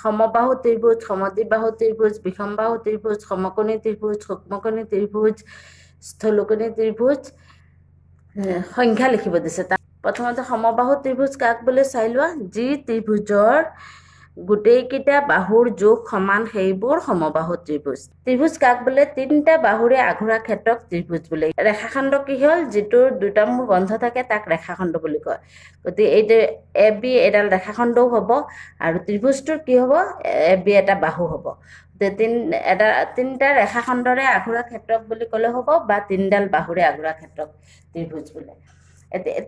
সমবাহু ত্ৰিভুজ, সমদ্বিবাহু ত্ৰিভুজ, বিষমবাহু ত্ৰিভুজ, সমকোণী ত্ৰিভুজ, সূক্ষ্মকোণী ত্ৰিভুজ, স্থূলকোণী ত্ৰিভুজ, সংখ্যা লিখিব দিছে। প্ৰথমতে সমবাহু ত্ৰিভুজ কাক বুলি চাই লোৱা, যি ত্ৰিভুজৰ গোটেইকেইটা বাহুৰ জোখ সমান সেইবোৰ সমবাহু ত্ৰিভুজ। ত্ৰিভুজ কাক বোলে, তিনিটা বাহুৰে আঘোৰা ক্ষেত্ৰক ত্ৰিভুজ বোলে। ৰেখাখণ্ড কি হ'ল, যিটোৰ দুটা মূৰ বন্ধ থাকে তাক ৰেখাখণ্ড বুলি কয়। গতিকে এইটো এ বি এডাল ৰেখাখণ্ডও হ'ব, আৰু ত্ৰিভুজটোৰ কি হ'ব, এ বি এটা বাহু হ'ব। তিনিটা ৰেখাখণ্ডৰে আঘোৰা ক্ষেত্ৰক বুলি ক'লে হ'ব, বা তিনিডাল বাহুৰে আঘোৰা ক্ষেত্ৰক ত্ৰিভুজ বোলে।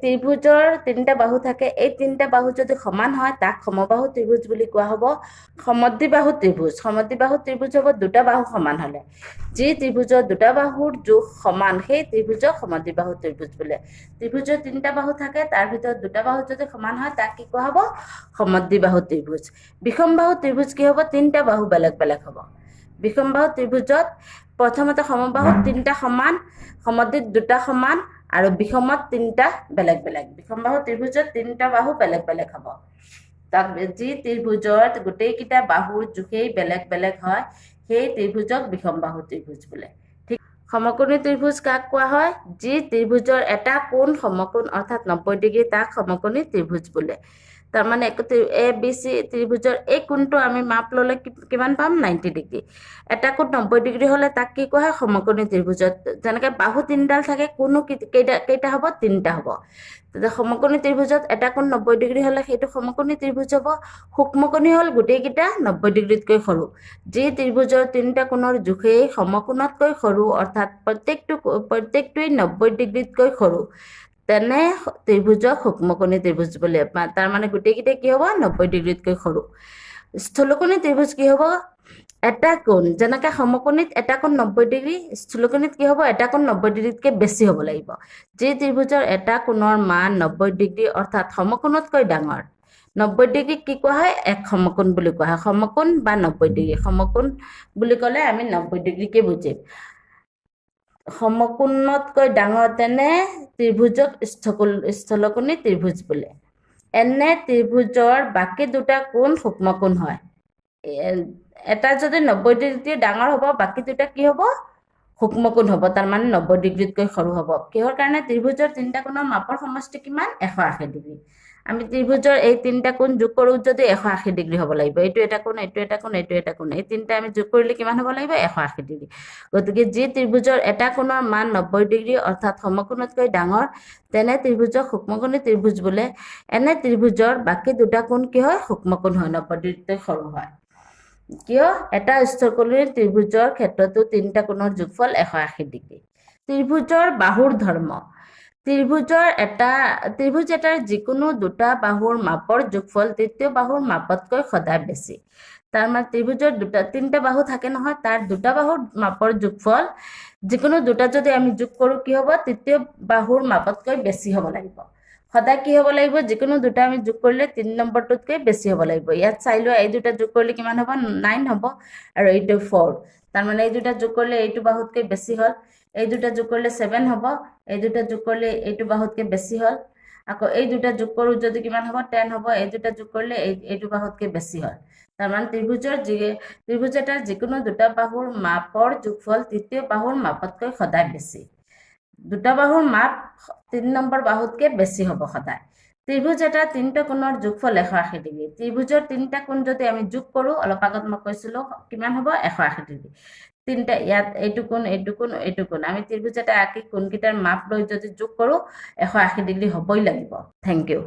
ত্ৰিভুজৰ তিনিটা বাহু থাকে, এই তিনিটা বাহু যদি সমান হয় তাক সমবাহু ত্ৰিভুজ বুলি কোৱা হ'ব। সমদ্বিবাহু ত্ৰিভুজ, সমদ্বিবাহু ত্ৰিভুজ হ'ব দুটা বাহু সমান হ'লে। যি ত্ৰিভুজৰ দুটা বাহুৰ জোখ সমান সেই ত্ৰিভুজক সমদ্বিবাহু ত্ৰিভুজ বোলে। ত্ৰিভুজৰ তিনিটা বাহু থাকে, তাৰ ভিতৰত দুটা বাহু যদি সমান হয় তাক কি কোৱা হ'ব, সমদ্বিবাহু ত্ৰিভুজ। বিষমবাহু ত্ৰিভুজ কি হ'ব, তিনিটা বাহু বেলেগ বেলেগ হ'ব। বিষমবাহু ত্ৰিভুজত প্ৰথমতে সমবাহুত তিনিটা সমান, সমদ্বিত দুটা সমান, আৰু বিষমত তিনিটা বেলেগ বেলেগ। বিষমবাহু ত্ৰিভুজত তিনিটা বাহু বেলেগ বেলেগ হ'ব। তাক যি ত্ৰিভুজত গোটেইকেইটা বাহুৰ জোখেই বেলেগ বেলেগ হয় সেই ত্ৰিভুজক বিষমবাহু ত্ৰিভুজ বোলে। ঠিক সমকোণী ত্ৰিভুজ কাক কোৱা হয়, যি ত্ৰিভুজৰ এটা কোণ সমকোণ অৰ্থাৎ 90 ডিগ্ৰী তাক সমকোণী ত্ৰিভুজ বোলে। তাৰমানে এ বি চি ত্ৰিভুজৰ এই কোণটো আমি মাপ ল'লে কিমান পাম, 90 ডিগ্ৰী। এটা কোণ 90 ডিগ্ৰী হ'লে তাক কি কোৱা হয়, সমকোণী ত্ৰিভুজত। যেনেকৈ বাহু তিনিডাল থাকে, কোণো কেইটা হ'ব, তিনিটা হ'ব। তেতিয়া সমকোণী ত্ৰিভুজত এটা কোণ 90 ডিগ্ৰী হ'লে সেইটো সমকোণী ত্ৰিভুজ হ'ব। সূক্ষ্মকোণী হ'ল গোটেইকেইটা 90 ডিগ্ৰীতকৈ সৰু। যি ত্ৰিভুজৰ তিনিটা কোণৰ জোখেই সমকোণতকৈ সৰু, অৰ্থাৎ প্ৰত্যেকটোৱেই 90 ডিগ্ৰীতকৈ সৰু, তেনে ত্ৰিভুজক সূক্ষ্মকোণী ত্ৰিভুজ বোলে। তাৰমানে গোটেইকেইটা কি হ'ব, 90 ডিগ্ৰীতকৈ সৰু। স্থূলকোণী ত্ৰিভুজ কি হ'ব, এটা কোণ, যেনেকৈ সমকোণীত এটা কোণ 90 ডিগ্ৰী, স্থূলকোণীত কি হ'ব, এটা কোণ 90 ডিগ্ৰীতকৈ বেছি হ'ব লাগিব। যি ত্ৰিভুজৰ এটা কোণৰ মান 90 ডিগ্ৰী অৰ্থাৎ সমকোণতকৈ ডাঙৰ। 90 ডিগ্ৰীক কি কোৱা হয়, এক সমকোণ বুলি কোৱা হয়। সমকোণ বা 90 ডিগ্ৰী, সমকোণ বুলি ক'লে আমি 90 ডিগ্ৰীকে বুজিম। সমকোণতকৈ ডাঙৰ তেনে ত্ৰিভুজক স্থূলকোণী ত্ৰিভুজ বোলে। এনে ত্ৰিভুজৰ বাকী দুটা কোণ সূক্ষ্মকোণ হয়। এটা যদি 90 ডিগ্ৰী ডাঙৰ হ'ব, বাকী দুটা কি হ'ব, সূক্ষ্মকোণ হ'ব। তাৰমানে 90 ডিগ্ৰীতকৈ সৰু হ'ব। কিহৰ কাৰণে, ত্ৰিভুজৰ তিনিটা কোণৰ মাপৰ সমষ্টি কিমান, 180 ডিগ্ৰী। আমি ত্ৰিভুজৰ এই তিনিটা কোণ যোগ কৰোঁ যদি 180 ডিগ্ৰী হ'ব লাগিব। এইটো এটা কোণ, এইটো এটা কোণ, এইটো এটা কোণ, এই তিনিটা আমি যোগ কৰিলে কিমান হ'ব লাগিব, 180 ডিগ্ৰী। গতিকে যি ত্ৰিভুজৰ এটা কোণৰ মান 90 ডিগ্ৰী অৰ্থাৎ সমকোণতকৈ ডাঙৰ, তেনে ত্ৰিভুজক সূক্ষ্মকোণী ত্ৰিভুজ বোলে। এনে ত্ৰিভুজৰ বাকী দুটা কোণ কি হয়, সূক্ষ্মকোণ হয়, 90 ডিগ্ৰীতকৈ সৰু হয়। কিয়, এটা স্থূলকোণী ত্ৰিভুজৰ ক্ষেত্ৰতো তিনিটা কোণৰ যোগফল 180 ডিগ্ৰী। ত্ৰিভুজৰ বাহুৰ ধৰ্ম। ত্ৰিভুজ এটাৰ যিকোনো দুটা বাহুৰ মাপৰ যোগফল তৃতীয় বাহুৰ মাপতকৈ সদায় বেছি। তাৰমানে ত্ৰিভুজৰ তিনিটা বাহু থাকে নহয়, তাৰ দুটা বাহুৰ মাপৰ যোগফল যিকোনো দুটা যদি আমি যোগ কৰোঁ কি হ'ব, তৃতীয় বাহুৰ মাপতকৈ বেছি হ'ব লাগিব। সদায় কি হ'ব লাগিব, যিকোনো দুটা আমি যোগ কৰিলে 3 নম্বৰটোতকৈ বেছি হ'ব লাগিব। ইয়াত চাই লোৱা, এই দুটা যোগ কৰিলে কিমান হ'ব, 9 হ'ব, আৰু এইটো 4। তাৰমানে এই দুটা যোগ কৰিলে এইটো বাহুতকৈ বেছি হ'ল। এই দুটা যোগ কৰিলে 7 হ'ব, এই দুটা যোগ কৰিলে এইটো বাহুতকৈ বেছি হ'ল। আকৌ এই দুটা যোগ কৰোঁ যদি কিমান হ'ব, 10 হ'ব, এই দুটা যোগ কৰিলে এইটো বাহুতকৈ বেছি হ'ল। তাৰমানে ত্ৰিভুজ এটাৰ যিকোনো দুটা বাহুৰ মাপৰ যোগফল তৃতীয় বাহুৰ মাপতকৈ সদায় বেছি। দুটা বাহুৰ মাপ 3 নম্বৰ বাহুতকৈ বেছি হ'ব সদায়। ত্ৰিভুজ এটাৰ তিনিটা কোণৰ যোগফল 180 ডিগ্ৰী। ত্ৰিভুজৰ তিনিটা কোণ যদি আমি যোগ কৰোঁ, অলপ আগত মই কৈছিলোঁ কিমান হ'ব, 180 ডিগ্ৰী। তিনিটা, ইয়াত এইটো কোণ, এইটো কোণ, এইটো কোণ, আমি ত্ৰিভুজ এটা আঁকি কোণকেইটাৰ মাপ লৈ যদি যোগ কৰোঁ 180 ডিগ্ৰী হ'বই লাগিব। Thank U.